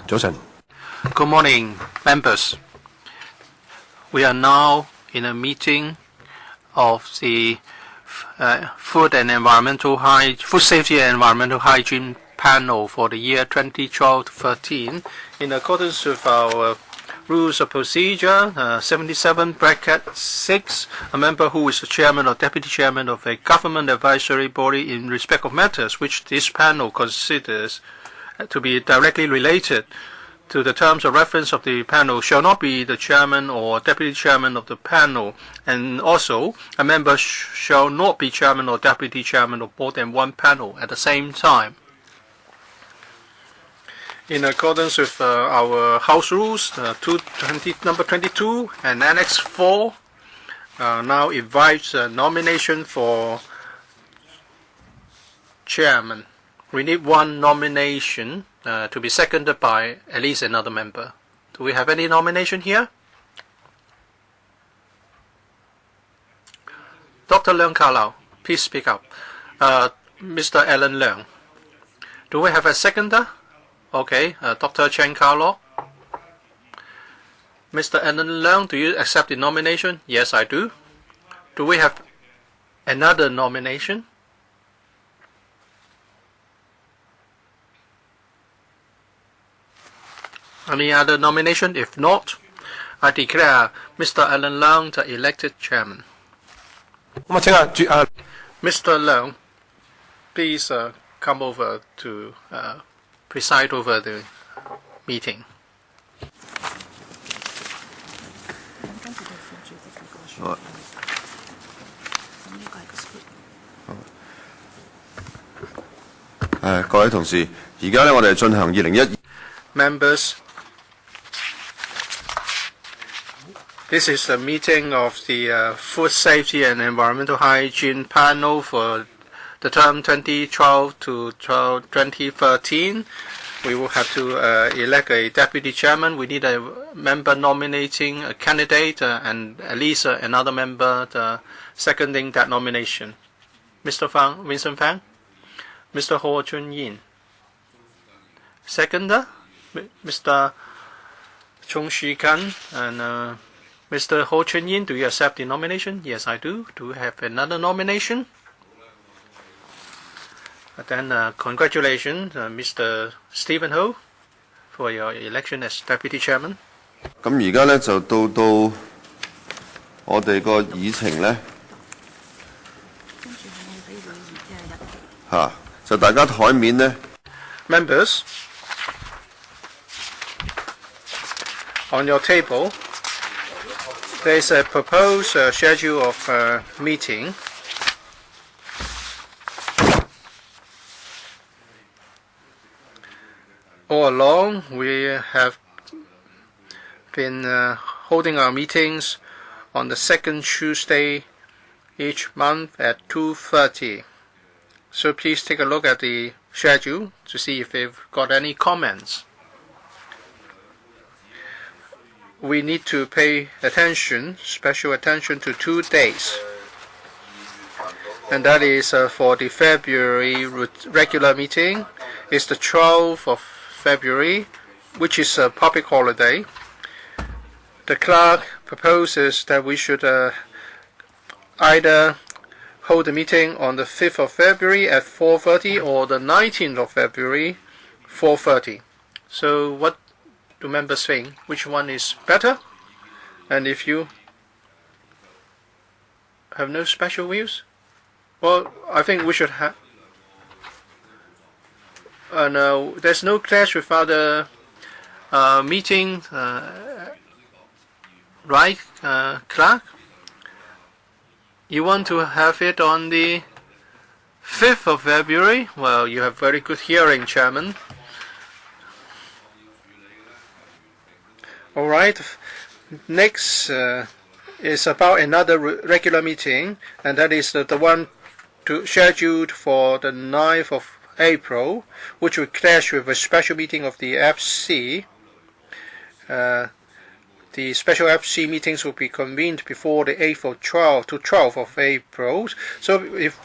早晨。Good morning, members. We are now in a meeting of the Food Safety and Environmental Hygiene panel for the year 2012-13. In accordance with our rules of procedure, 77(6), a member who is the chairman or deputy chairman of a government advisory body in respect of matters which this panel considers to be directly related to the terms of reference of the panel shall not be the chairman or deputy chairman of the panel, and also a member shall not be chairman or deputy chairman of more than one panel at the same time. In accordance with our House rules, number 22 and Annex 4 now invites a nomination for chairman. We need one nomination to be seconded by at least another member. Do we have any nomination here? Dr. Leung Kah-lao, please speak up. Mr. Alan Leung. Do we have a seconder? Okay, Dr. Chen Kah-lo. Mr. Alan Leung, do you accept the nomination? Yes, I do. Do we have another nomination? Any other nomination? If not, I declare Mr. Alan Leung the elected chairman. Mr. Leung, please come over to preside over the meeting. Members, this is the meeting of the Food Safety and Environmental Hygiene panel for the term 2012 to 2013. We will have to elect a deputy chairman. We need a member nominating a candidate and at least another member seconding that nomination. Mr. Vincent Fang, Mr. Ho Chun-yin. Seconder, Mr. Chung Shi-kan and Mr. Ho Chun-yin. Do you accept the nomination? Yes, I do. Do we have another nomination? Then congratulations, Mr. Stephen Ho, for your election as Deputy Chairman. 咁而家咧就到我哋個議程咧就大家台面咧 Members, on your table, there is a proposed schedule of meeting. All along, we have been holding our meetings on the second Tuesday each month at 2:30. So please take a look at the schedule to see if they've got any comments. We need to pay special attention to 2 days. And that is for the February regular meeting. It's the 12th of February, which is a public holiday. The clerk proposes that we should either hold the meeting on the 5th of February at 4:30 or the 19th of February, 4:30. So what do members think? Which one is better? And if you have no special views, well, I think we should have. No, there's no clash with other meetings, right, Clark? You want to have it on the 5th of February? Well, you have very good hearing, Chairman. All right. Next is about another regular meeting, and that is the one scheduled for the 9th of April, which will clash with a special meeting of the FC. The special FC meetings will be convened before the 8th of 12th of April. So if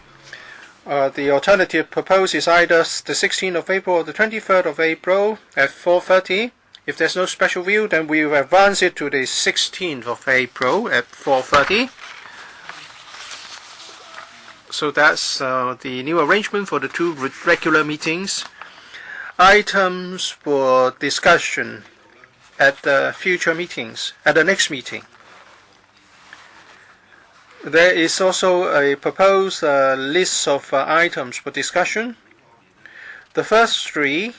The alternative proposed is either the 16th of April or the 23rd of April at 4:30. If there's no special view, then we will advance it to the 16th of April at 4:30. So that's the new arrangement for the two regular meetings. Items for discussion at the future meetings, at the next meeting. There is also a proposed list of items for discussion. The first three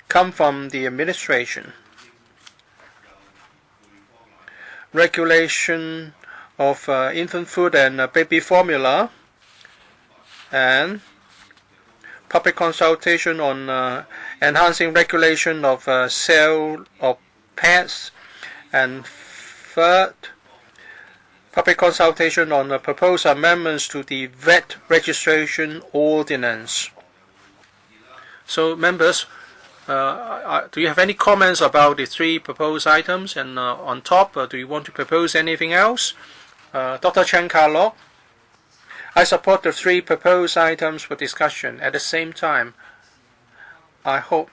come from the administration. Regulation of infant food and baby formula, and public consultation on enhancing regulation of sale of pets, and third, public consultation on proposed amendments to the vet registration ordinance. So, members, do you have any comments about the three proposed items? And on top, do you want to propose anything else? Dr. Chen Kah-kit, I support the three proposed items for discussion. At the same time, I hope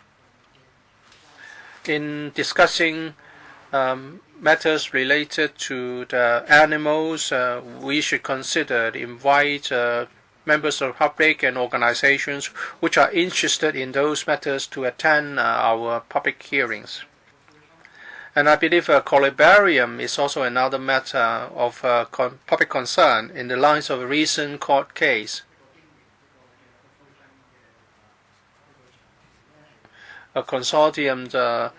in discussing matters related to the animals, we should consider to invite members of the public and organizations which are interested in those matters to attend our public hearings. And I believe columbarium is also another matter of public concern in the lines of a recent court case. A consortium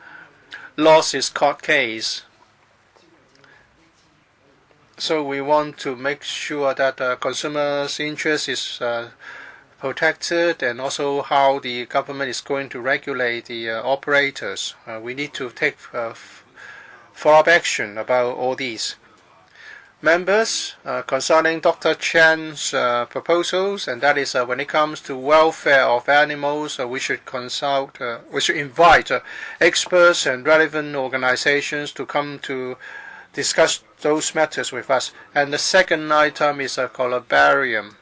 lost its court case. So we want to make sure that consumers' interest is protected, and also how the government is going to regulate the operators. We need to take follow-up action about all these. Members, concerning Dr. Chen's proposals, and that is when it comes to welfare of animals, we should invite experts and relevant organizations to come to discuss those matters with us. And the second item is a columbarium.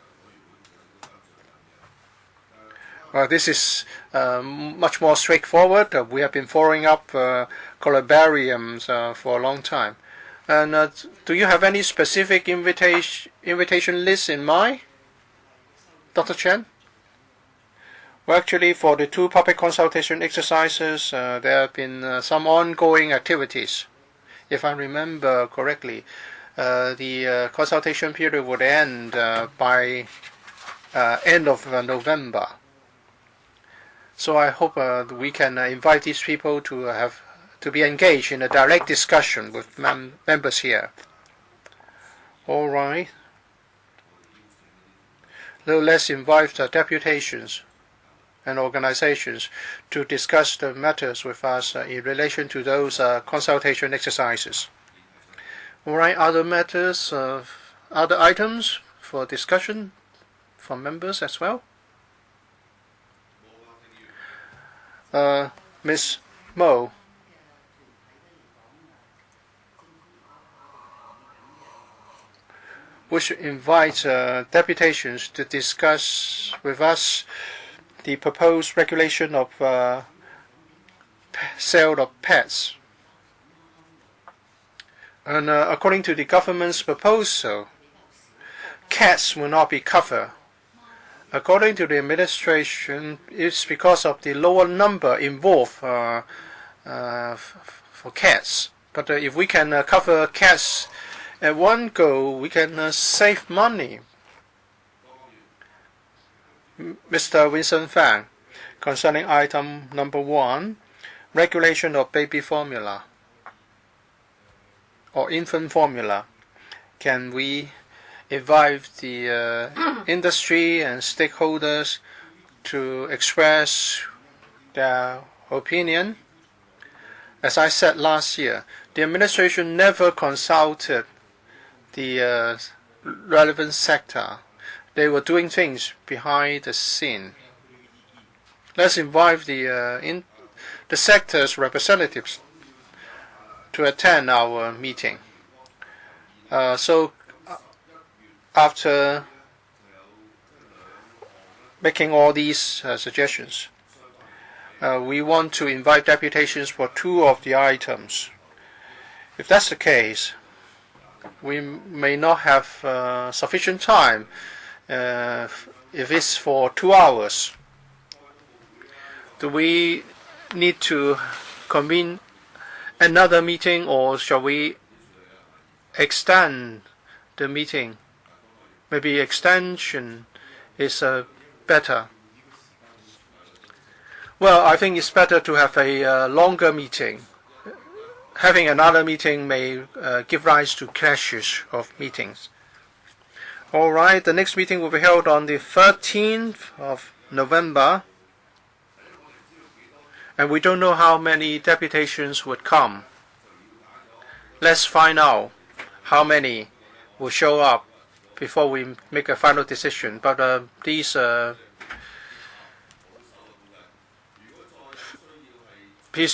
This is much more straightforward. We have been following up columbariums for a long time. And do you have any specific invitation list in mind, Dr. Chen? Well, actually, for the two public consultation exercises, there have been some ongoing activities. If I remember correctly, the consultation period would end by end of November. So I hope we can invite these people to be engaged in a direct discussion with members here. All right. Now let's invite deputations and organizations to discuss the matters with us in relation to those consultation exercises. All right, other matters, other items for discussion from members as well? Ms. Mo. We should invite deputations to discuss with us the proposed regulation of sale of pets. And according to the government's proposal, cats will not be covered. According to the administration, it's because of the lower number involved for cats. But if we can cover cats at one go, we can save money. Mr. Vincent Fang, concerning item number 1, regulation of baby formula or infant formula, can we invite the industry and stakeholders to express their opinion? As I said last year, the administration never consulted the relevant sector. They were doing things behind the scene. Let's invite the sector's representatives to attend our meeting. So after making all these suggestions. We want to invite deputations for 2 of the items. If that's the case, we may not have sufficient time if it's for 2 hours. Do we need to convene another meeting, or shall we extend the meeting? Maybe extension is better. Well, I think it's better to have a longer meeting. Having another meeting may give rise to clashes of meetings. All right, the next meeting will be held on the 13th of November. And we don't know how many deputations would come. Let's find out how many will show up before we make a final decision. But please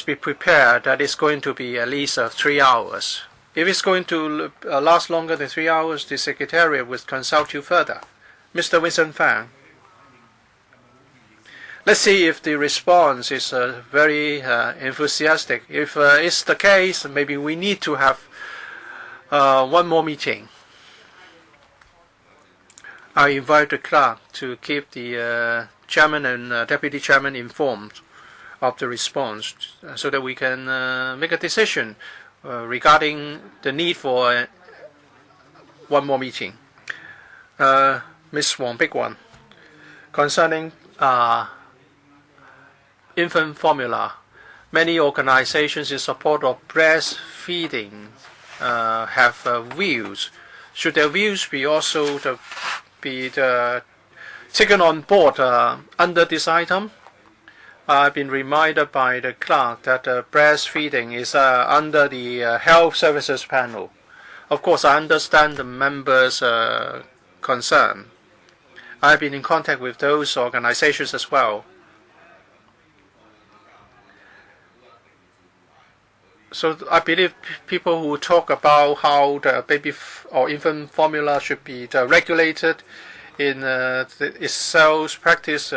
be prepared that it's going to be at least 3 hours. If it's going to last longer than 3 hours, the Secretariat will consult you further. Mr. Winston Fang. Let's see if the response is very enthusiastic. If it's the case, maybe we need to have one more meeting. I invite the clerk to keep the chairman and deputy chairman informed of the response so that we can make a decision regarding the need for one more meeting. Ms. Wong Big One, concerning infant formula, many organizations in support of breastfeeding have views. Should their views be also taken on board under this item? I've been reminded by the clerk that breastfeeding is under the Health Services Panel. Of course, I understand the members' concern. I've been in contact with those organizations as well. So I believe people who talk about how the baby or infant formula should be regulated in its sales practice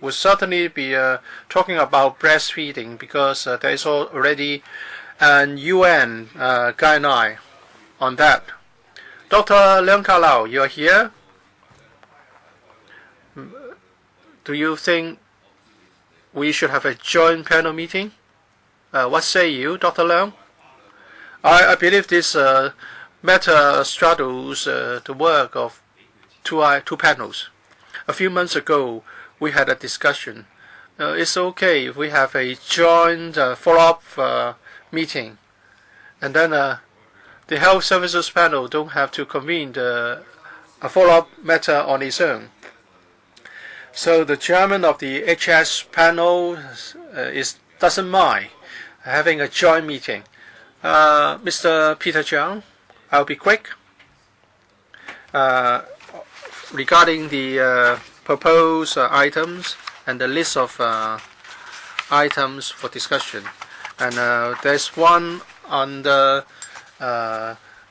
would certainly be talking about breastfeeding, because there is already an UN guideline on that. Dr. Leung Ka-lau, you are here. Do you think we should have a joint panel meeting? What say you, Dr. Leung? I believe this matter straddles the work of two panels. A few months ago, we had a discussion. It's okay if we have a joint follow-up meeting, and then the Health Services Panel don't have to convene a follow-up matter on its own. So the chairman of the HS panel doesn't mind having a joint meeting. Mr. Peter Chiang, I'll be quick. Regarding the proposed items and the list of items for discussion, and there's one on the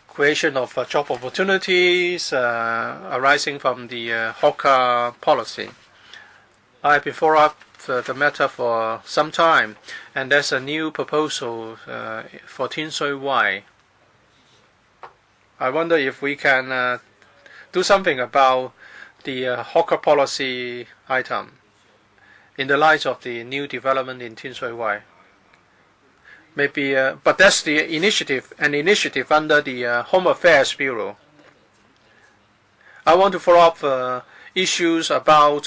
creation of job opportunities arising from the HOCA policy. I've been following up the matter for some time, and there's a new proposal for Tin Shui Wai. I wonder if we can do something about the HOCA policy item in the light of the new development in Tin Shui Wai. Maybe, but that's the an initiative under the Home Affairs Bureau. I want to follow up issues about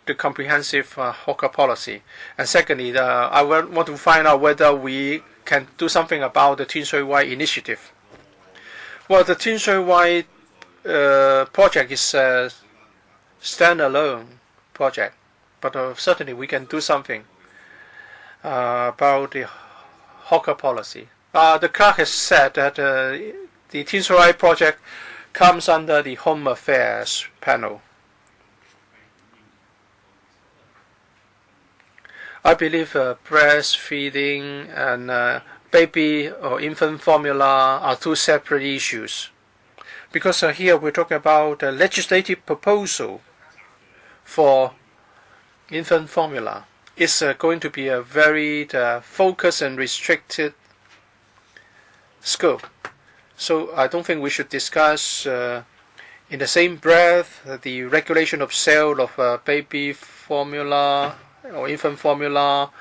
the comprehensive HOCA policy, and secondly, I want to find out whether we can do something about the Tin Shui Wai initiative. Well, the Tin Shui Wai project is a standalone project, but certainly we can do something about the HOCA policy. The clerk has said that the Tin Shui Wai project comes under the Home Affairs panel. I believe breastfeeding and baby or infant formula are two separate issues, because here we're talking about a legislative proposal for infant formula. It's going to be a very focused and restricted scope. So I don't think we should discuss in the same breath the regulation of sale of baby formula or infant formula,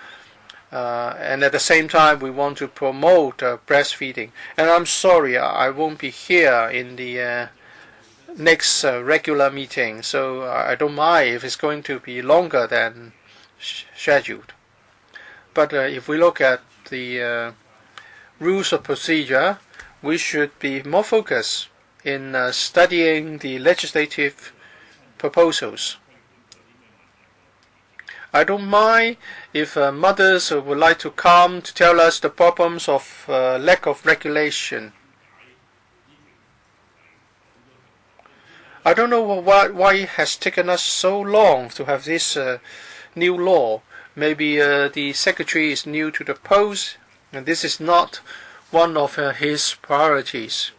and at the same time we want to promote breastfeeding. And I'm sorry, I won't be here in the next regular meeting, so I don't mind if it's going to be longer than scheduled. But if we look at the rules of procedure, we should be more focused in studying the legislative proposals. I don't mind if mothers would like to come to tell us the problems of lack of regulation. I don't know why it has taken us so long to have this new law. Maybe the secretary is new to the post, and this is not one of his priorities.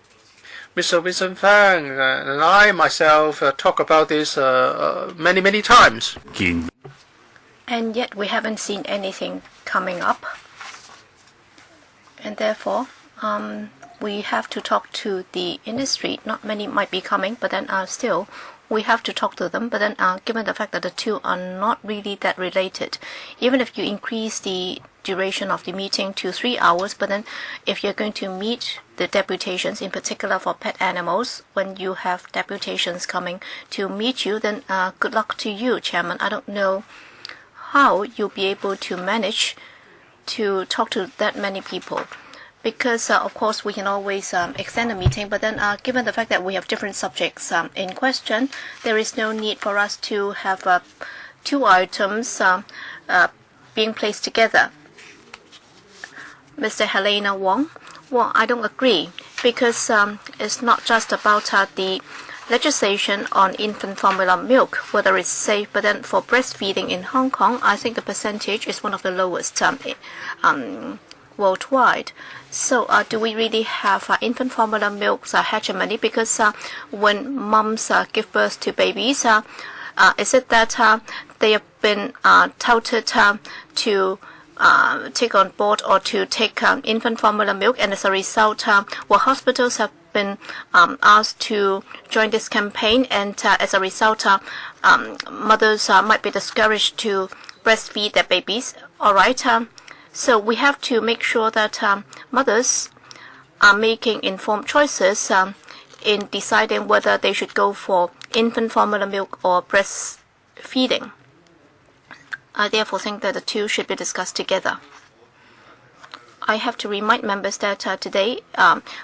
Mr. Vincent Fang and I myself talk about this many times. And yet we haven't seen anything coming up. And therefore, we have to talk to the industry. Not many might be coming, but then still we have to talk to them. But then given the fact that the two are not really that related, even if you increase the duration of the meeting to 3 hours, but then if you're going to meet the deputations, in particular for pet animals, when you have deputations coming to meet you, then good luck to you, Chairman. I don't know how you'll be able to manage to talk to that many people. Because, of course, we can always extend the meeting, but then given the fact that we have different subjects in question, there is no need for us to have 2 items being placed together. Mr. Helena Wong, well, I don't agree, because it's not just about the legislation on infant formula milk, whether it's safe, but then for breastfeeding in Hong Kong, I think the percentage is one of the lowest worldwide. So do we really have infant formula milk's hegemony? Because when moms give birth to babies, is it that they have been touted to take on board or to take infant formula milk, and as a result, hospitals have been asked to join this campaign, and as a result, mothers might be discouraged to breastfeed their babies. All right. So we have to make sure that mothers are making informed choices in deciding whether they should go for infant formula milk or breastfeeding. I therefore think that the two should be discussed together. I have to remind members that today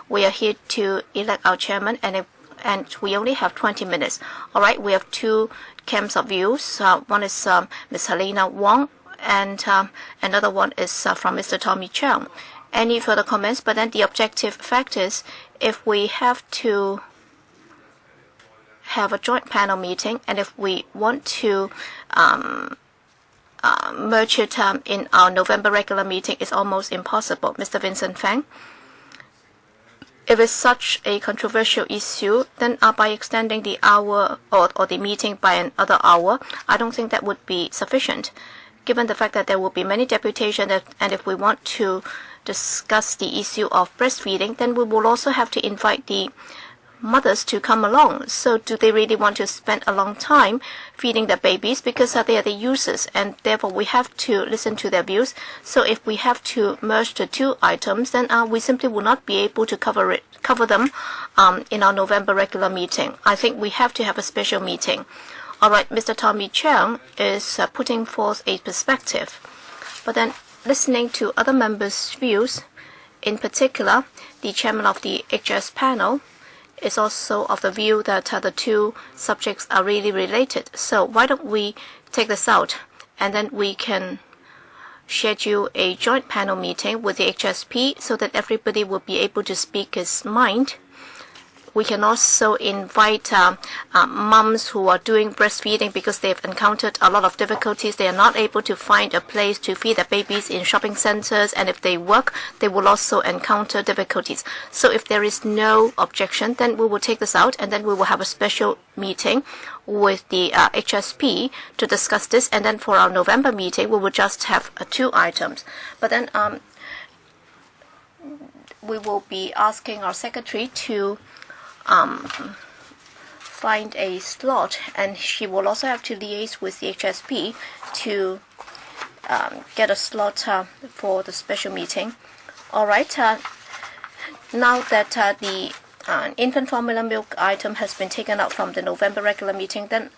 we are here to elect our chairman, and we only have 20 minutes. All right, we have 2 camps of views. One is Ms. Helena Wong, and another one is from Mr. Tommy Cheung. Any further comments? But then the objective fact is, if we have to have a joint panel meeting, and if we want to merge it in our November regular meeting, it's almost impossible. Mr. Vincent Fang, if it's such a controversial issue, then by extending the hour or the meeting by another hour, I don't think that would be sufficient, given the fact that there will be many deputations, and if we want to discuss the issue of breastfeeding, then we will also have to invite the mothers to come along. So do they really want to spend a long time feeding their babies? Because they are the users, and therefore we have to listen to their views. So if we have to merge the 2 items, then we simply will not be able to cover them in our November regular meeting. I think we have to have a special meeting. All right, Mr. Tommy Cheung is putting forth a perspective. But then listening to other members' views, in particular, the chairman of the HS panel is also of the view that the 2 subjects are really related. So why don't we take this out, and then we can schedule a joint panel meeting with the HSP so that everybody will be able to speak his mind we can also invite moms who are doing breastfeeding because they've encountered a lot of difficulties. They are not able to find a place to feed their babies in shopping centers, and if they work, they will also encounter difficulties. So if there is no objection, then we will take this out, and then we will have a special meeting with the HSP to discuss this. And then for our November meeting, we will just have 2 items. But then we will be asking our secretary to find a slot, and she will also have to liaise with the HSP to get a slot for the special meeting. All right. Now that the infant formula milk item has been taken out from the November regular meeting, then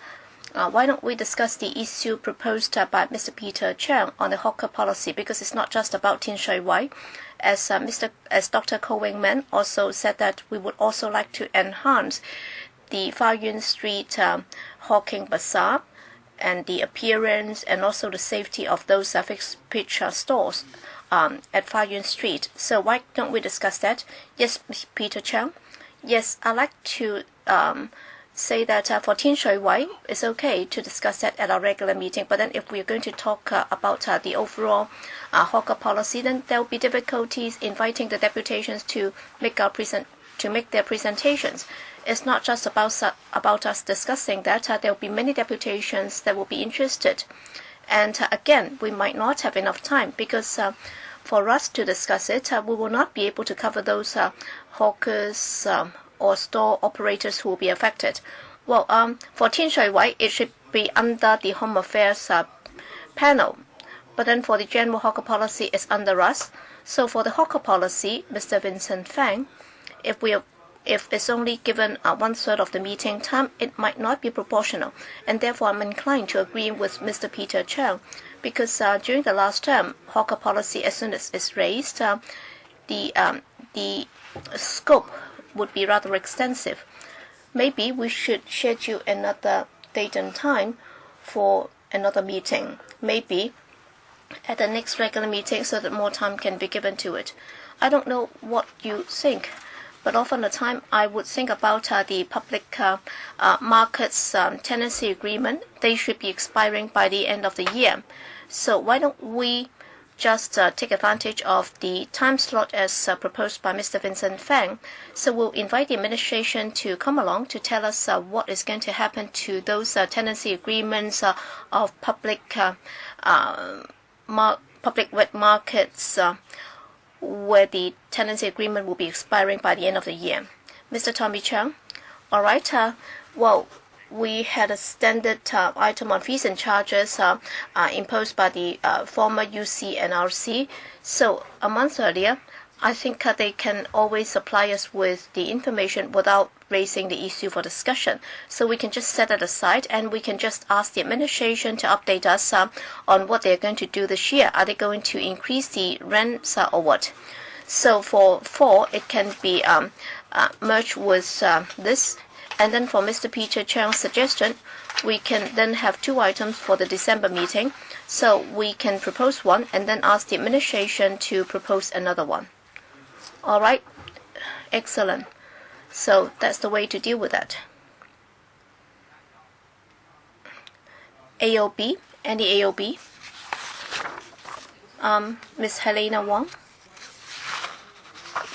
why don't we discuss the issue proposed by Mr. Peter Chang on the hawker policy, because it's not just about Tin Shui Wai. As Dr. Ko Wing-man also said that we would also like to enhance the Fa Yuen Street hawking bazaar and the appearance and also the safety of those fixed pitch stores at Fa Yuen Street. So why don't we discuss that? Yes, Peter Chang. Yes, I'd like to say that for Tin Shui Wai, it's okay to discuss that at our regular meeting. But then if we're going to talk about the overall hawker policy, then there will be difficulties inviting the deputations to make their presentations. It's not just about us discussing that. There will be many deputations that will be interested. And again, we might not have enough time, because for us to discuss it, we will not be able to cover those hawkers or store operators who will be affected. Well, for Tin Shui Wai, it should be under the Home Affairs panel. But then for the general hawker policy, it's under us. So for the hawker policy, Mr. Vincent Fang, if it's only given 1/3 of the meeting time, it might not be proportional. And therefore, I'm inclined to agree with Mr. Peter Chang, because during the last term, hawker policy, as soon as it's raised, the scope would be rather extensive. Maybe we should schedule another date and time for another meeting. Maybe at the next regular meeting, so that more time can be given to it. I don't know what you think, but often the time I would think about the public markets tenancy agreement. They should be expiring by the end of the year. So why don't we just take advantage of the time slot as proposed by Mr. Vincent Fang? So we'll invite the administration to come along to tell us what is going to happen to those tenancy agreements of public wet markets where the tenancy agreement will be expiring by the end of the year. Mr. Tommy Chung. All right. Well, we had a standard item on fees and charges imposed by the former UCNRC. So a month earlier, I think they can always supply us with the information without raising the issue for discussion. So we can just set it aside, and we can just ask the administration to update us on what they're going to do this year. Are they going to increase the rents or what? So for 4, it can be merged with this. And then for Mr. Peter Chang's suggestion, we can then have 2 items for the December meeting. So we can propose one and then ask the administration to propose another one. All right, excellent. So that's the way to deal with that. AOB, any AOB? Ms. Helena Wong.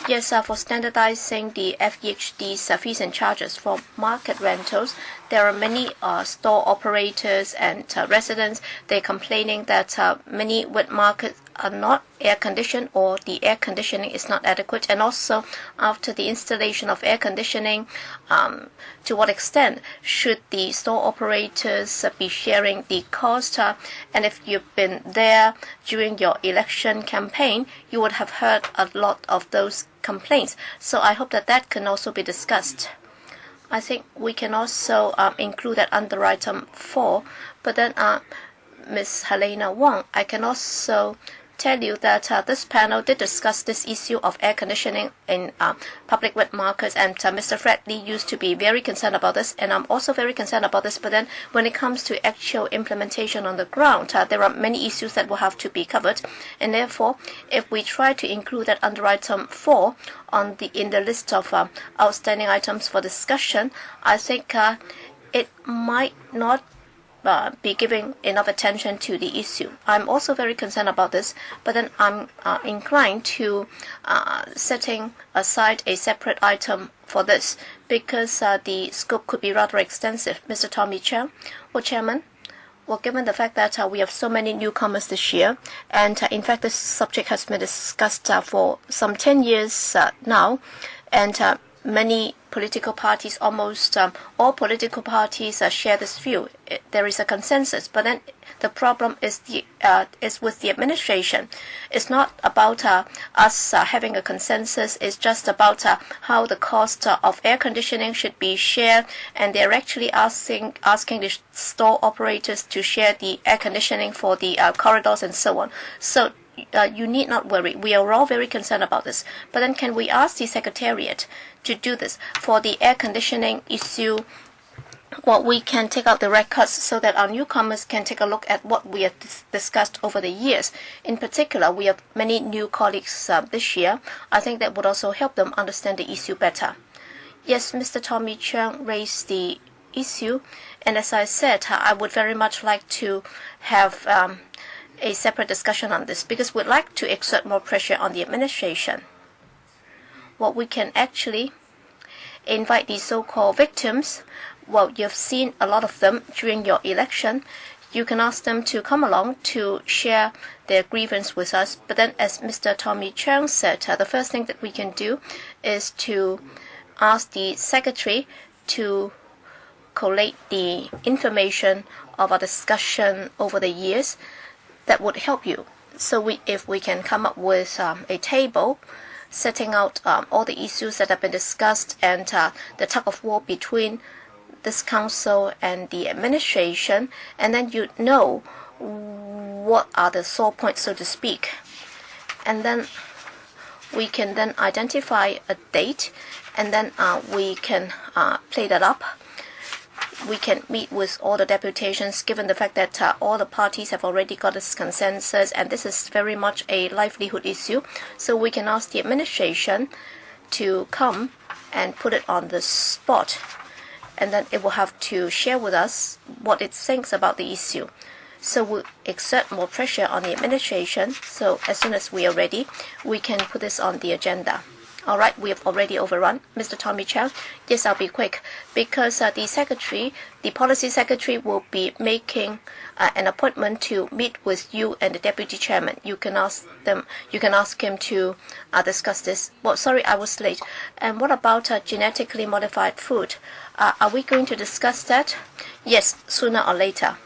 Yes, for standardizing the FEHD's fees and charges for market rentals, there are many store operators and residents. They're complaining that many wet markets are not air conditioned, or the air conditioning is not adequate. And also, after the installation of air conditioning, to what extent should the store operators be sharing the cost? And if you've been there during your election campaign, you would have heard a lot of those complaints. So I hope that that can also be discussed. I think we can also include that under item 4. But then, Ms. Helena Wong, I can also tell you that this panel did discuss this issue of air conditioning in public wet markets, and Mr. Fred Lee used to be very concerned about this, and I'm also very concerned about this. But then when it comes to actual implementation on the ground, there are many issues that will have to be covered, and therefore, if we try to include that under item 4 in the list of outstanding items for discussion, I think it might not be giving enough attention to the issue. I'm also very concerned about this, but then I'm inclined to setting aside a separate item for this, because the scope could be rather extensive. Mr. Tommy Chang, Chairman, given the fact that we have so many newcomers this year, and in fact this subject has been discussed for some 10 years now, and many political parties, almost all political parties share this view. There is a consensus, but then the problem is with the administration. It's not about us having a consensus. It's just about how the cost of air conditioning should be shared, and they're actually asking the store operators to share the air conditioning for the corridors and so on. So you need not worry. We are all very concerned about this. But then can we ask the Secretariat to do this for the air conditioning issue? We can take out the records so that our newcomers can take a look at what we have discussed over the years. In particular, we have many new colleagues this year. I think that would also help them understand the issue better. Yes, Mr. Tommy Cheung raised the issue, and as I said, I would very much like to have a separate discussion on this, because we'd like to exert more pressure on the administration. We can actually invite the so-called victims. You've seen a lot of them during your election. You can ask them to come along to share their grievance with us. But then, as Mr. Tommy Cheung said, the first thing that we can do is to ask the Secretary to collate the information of our discussion over the years. That would help you. So if we can come up with a table setting out all the issues that have been discussed, and the tug of war between this council and the administration, and then you know what are the sore points, so to speak. And then we can then identify a date, and then we can play that up. We can meet with all the deputations, given the fact that all the parties have already got this consensus, and this is very much a livelihood issue. So we can ask the administration to come and put it on the spot, and then it will have to share with us what it thinks about the issue. So we'll exert more pressure on the administration, so as soon as we are ready, we can put this on the agenda. All right, we have already overrun. Mr. Tommy Chang, yes, I'll be quick, because the policy secretary will be making an appointment to meet with you and the deputy chairman. You can ask him to discuss this. Sorry, I was late. And what about genetically modified food? Are we going to discuss that? Yes, sooner or later.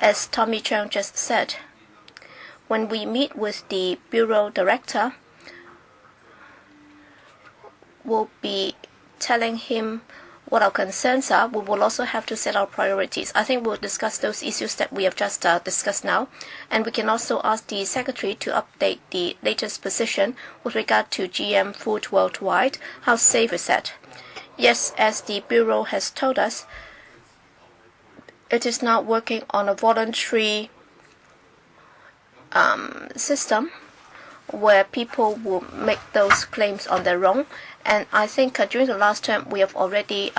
As Tommy Chang just said, when we meet with the bureau director, we'll be telling him what our concerns are. We will also have to set our priorities. I think we'll discuss those issues that we have just discussed now. And we can also ask the Secretary to update the latest position with regard to GM food worldwide. How safe is that? Yes, as the Bureau has told us, it is now working on a voluntary system where people will make those claims on their own. And I think during the last term, we have already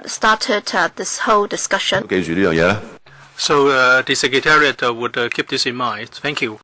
started this whole discussion. So the Secretariat would keep this in mind. Thank you.